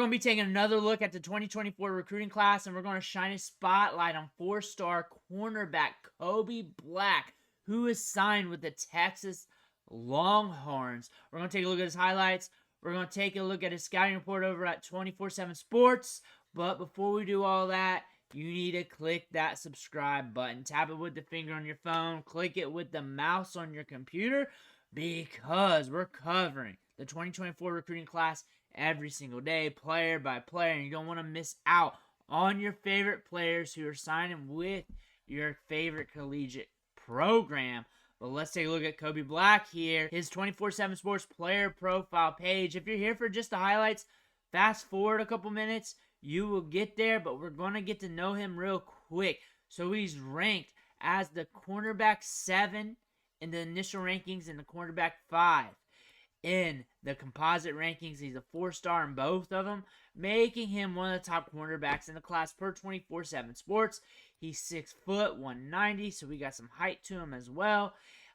going to be taking another look at the 2024 recruiting class, and we're going to shine a spotlight on 4-star cornerback Kobe Black, who is signed with the Texas Longhorns. We're going to take a look at his highlights. We're going to take a look at his scouting report over at 24/7 Sports. But before we do all that, you need to click that subscribe button. Tap it with the finger on your phone. Click it with the mouse on your computer, because we're covering the 2024 recruiting class every single day, player by player, and you don't want to miss out on your favorite players who are signing with your favorite collegiate program. But let's take a look at Kobe Black here. His 24/7 Sports player profile page. If you're here for just the highlights, fast forward a couple minutes. You will get there, but we're going to get to know him real quick. So he's ranked as the cornerback 7 in the initial rankings and the cornerback 5 in the composite rankings. He's a 4-star in both of them, making him one of the top cornerbacks in the class per 24/7 Sports. He's 6 foot, 190, so we got some height to him as well.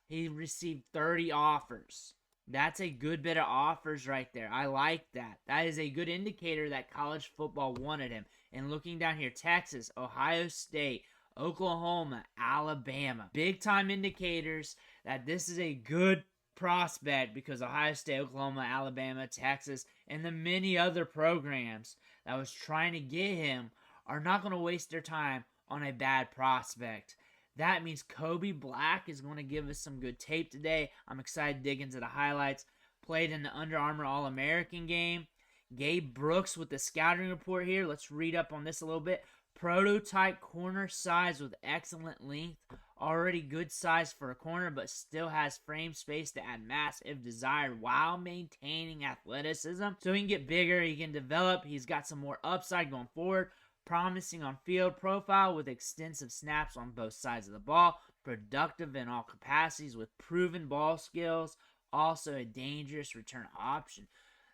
He received 30 offers. That's a good bit of offers right there. I like that. That is a good indicator that college football wanted him. And looking down here, Texas, Ohio State, Oklahoma, Alabama. Big time indicators that this is a good prospect, because Ohio State, Oklahoma, Alabama, Texas, and the many other programs that was trying to get him are not going to waste their time on a bad prospect. That means Kobe Black is going to give us some good tape today. I'm excited to dig into the highlights. Played in the Under Armour All-American game. Gabe Brooks with the scouting report here. Let's read up on this a little bit. Prototype corner size with excellent length. Already good size for a corner, but still has frame space to add mass if desired while maintaining athleticism. So he can get bigger, he can develop. He's got some more upside going forward. Promising on field profile with extensive snaps on both sides of the ball. Productive in all capacities with proven ball skills. Also a dangerous return option.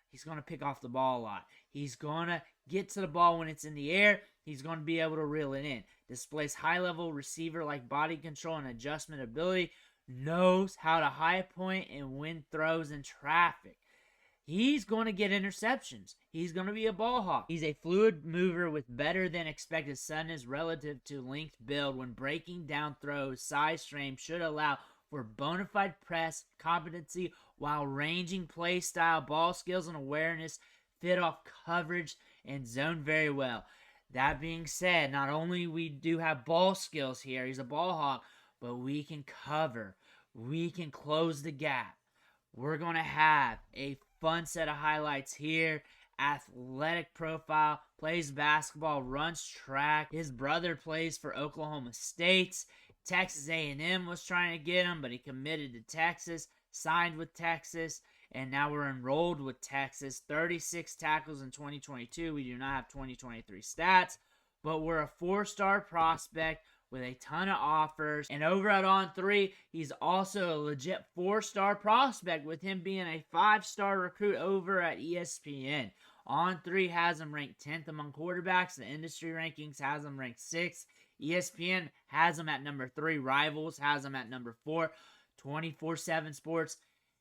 He's going to pick off the ball a lot. He's going to get to the ball when it's in the air. He's going to be able to reel it in. Displays high-level receiver-like body control and adjustment ability. Knows how to high point and win throws in traffic. He's going to get interceptions. He's going to be a ball hawk. He's a fluid mover with better than expected suddenness relative to length build. When breaking down throws, size frame should allow for bona fide press competency while ranging play style, ball skills, and awareness fit off coverage and zone very well. That being said, not only we do have ball skills here, he's a ball hawk, but we can cover. We can close the gap. We're going to have a fun set of highlights here. Athletic profile, plays basketball, runs track. His brother plays for Oklahoma State. Texas A&M was trying to get him, but he committed to Texas, signed with Texas, and now we're enrolled with Texas. 36 tackles in 2022. We do not have 2023 stats, but we're a 4-star prospect with a ton of offers. And over at On3, he's also a legit 4-star prospect, with him being a 5-star recruit over at ESPN. On3 has him ranked 10th among quarterbacks. The industry rankings has him ranked 6th. ESPN has him at number 3. Rivals has him at number 4. 24/7 Sports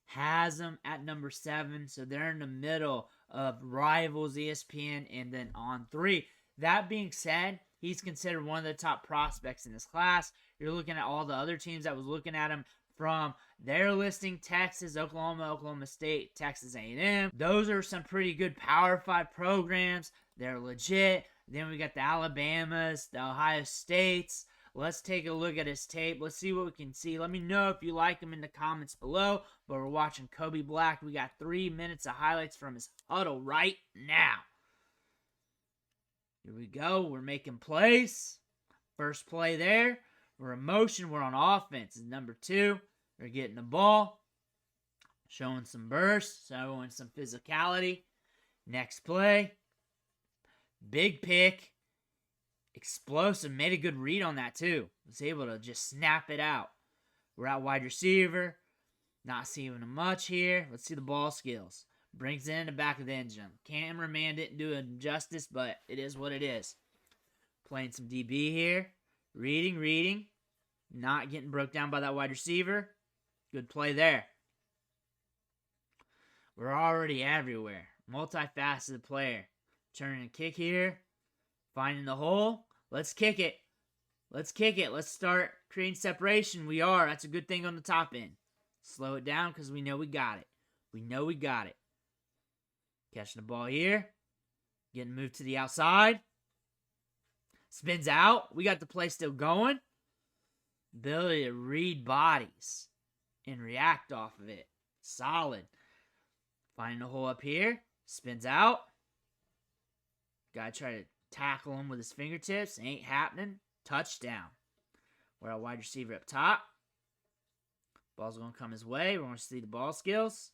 has him at number 7. So they're in the middle of Rivals, ESPN, and then On3. That being said, he's considered one of the top prospects in this class. You're looking at all the other teams that was looking at him from their listing: Texas, Oklahoma, Oklahoma State, Texas A&M. Those are some pretty good Power 5 programs. They're legit. Then we got the Alabamas, the Ohio States. Let's take a look at his tape. Let's see what we can see. Let me know if you like him in the comments below. But we're watching Kobe Black. We got 3 minutes of highlights from his huddle right now. Here we go. We're making plays. First play there. We're in motion. We're on offense. It's number 2. We're getting the ball. Showing some burst. Showing some physicality. Next play. Big pick. Explosive. Made a good read on that too. Was able to just snap it out. We're at wide receiver. Not seeing him much here. Let's see the ball skills. Brings it in the back of the end zone. Cameraman didn't do it justice, but it is what it is. Playing some DB here. Reading. Not getting broke down by that wide receiver. Good play there. We're already everywhere. Multifaceted player. Turning a kick here. Finding the hole. Let's kick it. Let's kick it. Let's start creating separation. We are. That's a good thing on the top end. Slow it down because we know we got it. We know we got it. Catching the ball here. Getting moved to the outside. Spins out. We got the play still going. Ability to read bodies and react off of it. Solid. Finding the hole up here. Spins out. Gotta try to tackle him with his fingertips. Ain't happening. Touchdown. We're our wide receiver up top. Ball's going to come his way. We're going to see the ball skills.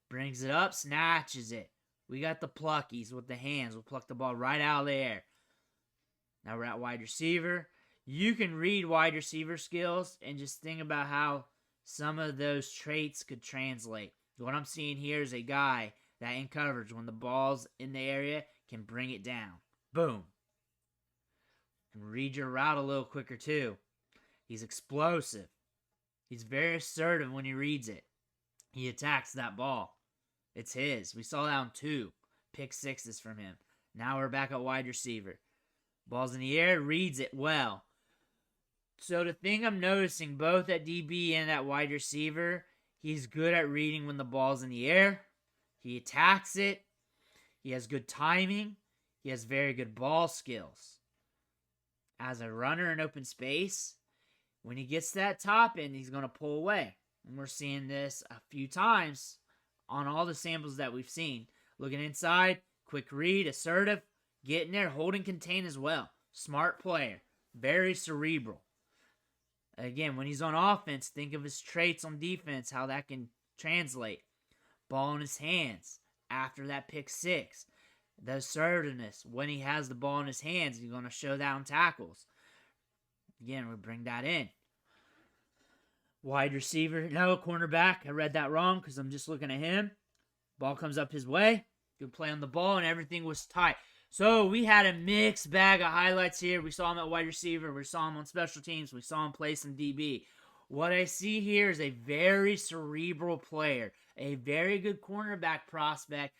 Brings it up. Snatches it. We got the pluckies with the hands. We'll pluck the ball right out of the air. Now we're at wide receiver. You can read wide receiver skills and just think about how some of those traits could translate. What I'm seeing here is a guy that in coverage, when the ball's in the area, can bring it down. Boom. And read your route a little quicker too. He's explosive. He's very assertive when he reads it. He attacks that ball. It's his. We saw that on 2 pick sixes from him. Now we're back at wide receiver. Ball's in the air, reads it well. So the thing I'm noticing both at DB and at wide receiver, he's good at reading when the ball's in the air. He attacks it. He has good timing. He has very good ball skills. As a runner in open space, when he gets to that top end, he's going to pull away. And we're seeing this a few times on all the samples that we've seen. Looking inside, quick read, assertive, getting there, holding contain as well. Smart player, very cerebral. Again, when he's on offense, think of his traits on defense, how that can translate. Ball in his hands after that pick 6. The assertiveness, when he has the ball in his hands, he's going to show that on tackles. Again, we bring that in. Wide receiver, no, cornerback. I read that wrong because I'm just looking at him. Ball comes up his way. Good play on the ball, and everything was tight. So we had a mixed bag of highlights here. We saw him at wide receiver. We saw him on special teams. We saw him play some DB. What I see here is a very cerebral player, a very good cornerback prospect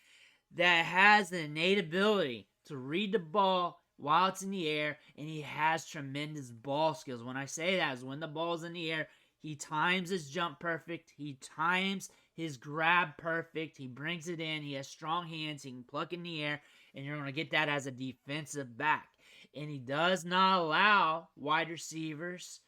that has the innate ability to read the ball while it's in the air, and he has tremendous ball skills. When I say that is when the ball's in the air, he times his jump perfect. He times his grab perfect. He brings it in. He has strong hands. He can pluck in the air, and you're going to get that as a defensive back. And he does not allow wide receivers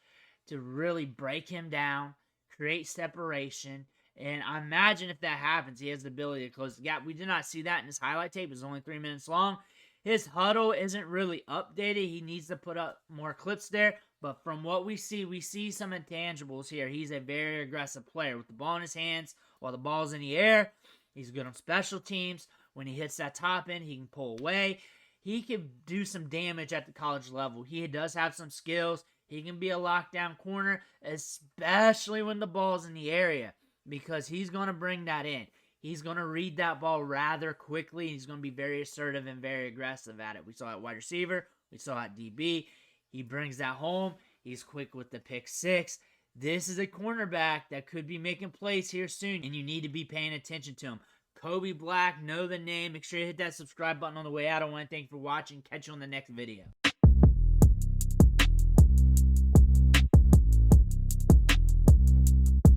to really break him down, create separation. And I imagine if that happens, he has the ability to close the gap. We did not see that in his highlight tape. It's only 3 minutes long. His huddle isn't really updated. He needs to put up more clips there. But from what we see some intangibles here. He's a very aggressive player with the ball in his hands while the ball's in the air. He's good on special teams. When he hits that top end, he can pull away. He can do some damage at the college level. He does have some skills. He can be a lockdown corner, especially when the ball's in the area, because he's going to bring that in. He's going to read that ball rather quickly. He's going to be very assertive and very aggressive at it. We saw it at wide receiver. We saw it at DB. He brings that home. He's quick with the pick 6. This is a cornerback that could be making plays here soon, and you need to be paying attention to him. Kobe Black, know the name. Make sure you hit that subscribe button on the way out. I want to thank you for watching. Catch you on the next video.